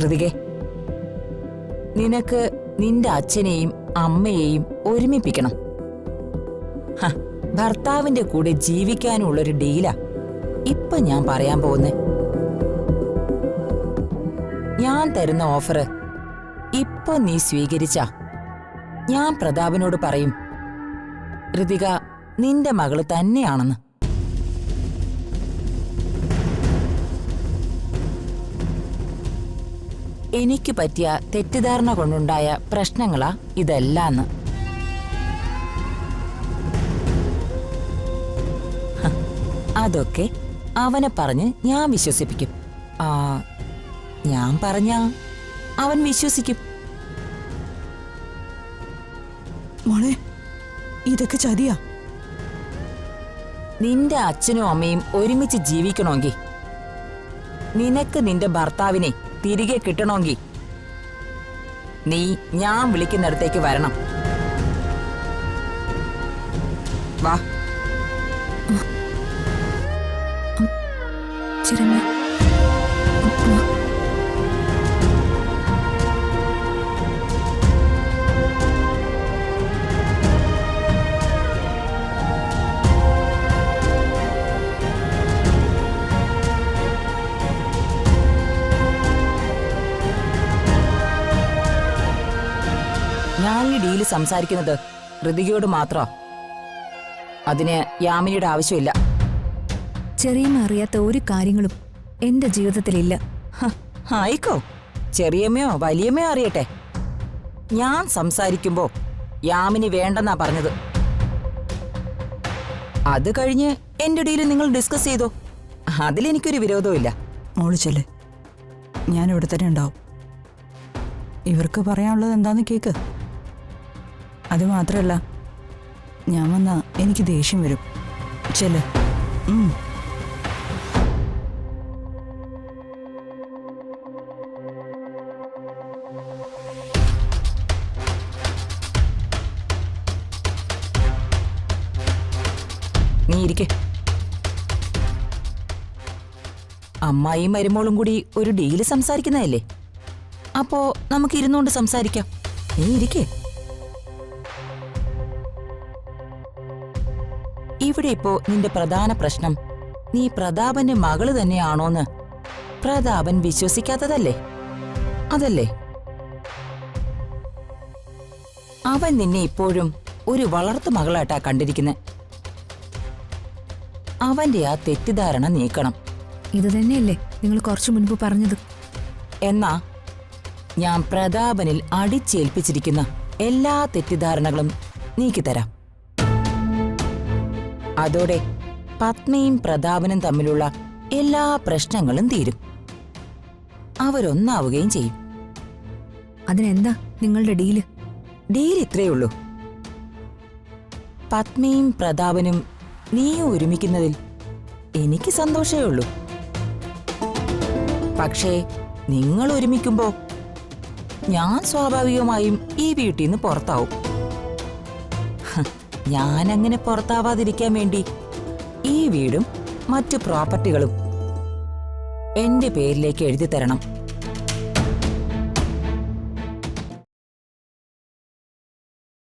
ഋതികെ, നിനക്ക് നിന്റെ അച്ഛനെയും അമ്മയെയും ഒരുമിപ്പിക്കണം. ഭർത്താവിന്റെ കൂടെ ജീവിക്കാനുള്ളൊരു ഡീലാ ഇപ്പൊ ഞാൻ പറയാൻ പോകുന്നേ. ഞാൻ തരുന്ന ഓഫർ ഇപ്പൊ നീ സ്വീകരിച്ച ഞാൻ പ്രതാപനോട് പറയും ഋതിക നിന്റെ മകള് തന്നെയാണെന്ന്. എനിക്ക് പറ്റിയ തെറ്റിദ്ധാരണ കൊണ്ടുണ്ടായ പ്രശ്നങ്ങളാ ഇതെല്ലാന്ന്. അതൊക്കെ അവനെ പറഞ്ഞ് ഞാൻ വിശ്വസിപ്പിക്കും. ഞാൻ പറഞ്ഞ അവൻ വിശ്വസിക്കും. മോളെ, ഇതൊക്കെ ചതിയാ. നിന്റെ അച്ഛനും അമ്മയും ഒരുമിച്ച് ജീവിക്കണമെങ്കിൽ, നിനക്ക് നിന്റെ ഭർത്താവിനെ തിരികെ കിട്ടണമെങ്കിൽ നീ ഞാൻ വിളിക്കുന്നിടത്തേക്ക് വരണം. വാ. ചിരമേ, ഞാൻ ഈ ഡീല് സംസാരിക്കുന്നത് ഋതികയോട് മാത്രമാ. അതിന് യാമിനിയുടെ ആവശ്യമില്ല. ചെറിയമ്മ അറിയാത്ത ഒരു കാര്യങ്ങളും എന്റെ ജീവിതത്തിലില്ല. ആയിക്കോ, ചെറിയമ്മയോ വലിയമ്മയോ അറിയട്ടെ. ഞാൻ സംസാരിക്കുമ്പോ യാമിനി വേണ്ടെന്നാ പറഞ്ഞത്. അത് കഴിഞ്ഞ് എന്റെ ഡീല് നിങ്ങൾ ഡിസ്കസ് ചെയ്തോ, അതിലെനിക്കൊരു വിരോധവും ഇല്ല. മോള് ചെല്ല്, ഞാൻ ഇവിടെ തന്നെ ഉണ്ടാവും. ഇവർക്ക് പറയാനുള്ളത് എന്താന്ന് കേക്ക്. അത് മാത്രമല്ല, ഞാൻ വന്നാ എനിക്ക് ദേഷ്യം വരും. ചെല്ല്. നീ ഇരിക്കെ. അമ്മായിയും മരുമോളും കൂടി ഒരു ഡീല് സംസാരിക്കുന്നതല്ലേ, അപ്പോ നമുക്ക് ഇരുന്നുകൊണ്ട് സംസാരിക്കാം. നീ ഇരിക്കേ. ഇവിടെ ഇപ്പോ നിന്റെ പ്രധാന പ്രശ്നം നീ പ്രതാപന്റെ മകള് തന്നെയാണോന്ന് പ്രതാപൻ വിശ്വസിക്കാത്തതല്ലേ? അതല്ലേ? അവൻ നിന്നെ ഇപ്പോഴും ഒരു വളർത്തു മകളായിട്ടാ കണ്ടിരിക്കുന്നെ. അവന്റെ ആ തെറ്റിദ്ധാരണ നീക്കണം. ഇത് തന്നെയല്ലേ നിങ്ങൾ കുറച്ചു മുൻപ് പറഞ്ഞത്? എന്നാ ഞാൻ പ്രതാപനിൽ അടിച്ചേൽപ്പിച്ചിരിക്കുന്ന എല്ലാ തെറ്റിദ്ധാരണകളും നീക്കിത്തരാം. അതോടെ പത്നിയും പ്രതാപനും തമ്മിലുള്ള എല്ലാ പ്രശ്നങ്ങളും തീരും. അവരൊന്നാവുകയും ചെയ്യും. അതിനെന്താ നിങ്ങളുടെ ഡീല്? ഡീൽ ഇത്രയേ ഉള്ളൂ. പത്നിയും പ്രതാപനും നീയും ഒരുമിക്കുന്നതിൽ എനിക്ക് സന്തോഷമേ ഉള്ളൂ. പക്ഷേ നിങ്ങൾ ഒരുമിക്കുമ്പോ ഞാൻ സ്വാഭാവികമായും ഈ വീട്ടിൽ നിന്ന് പുറത്താവും. ഞാനങ്ങനെ പുറത്താവാതിരിക്കാൻ വേണ്ടി ഈ വീടും മറ്റു പ്രോപ്പർട്ടികളും എന്റെ പേരിലേക്ക് എഴുതി തരണം.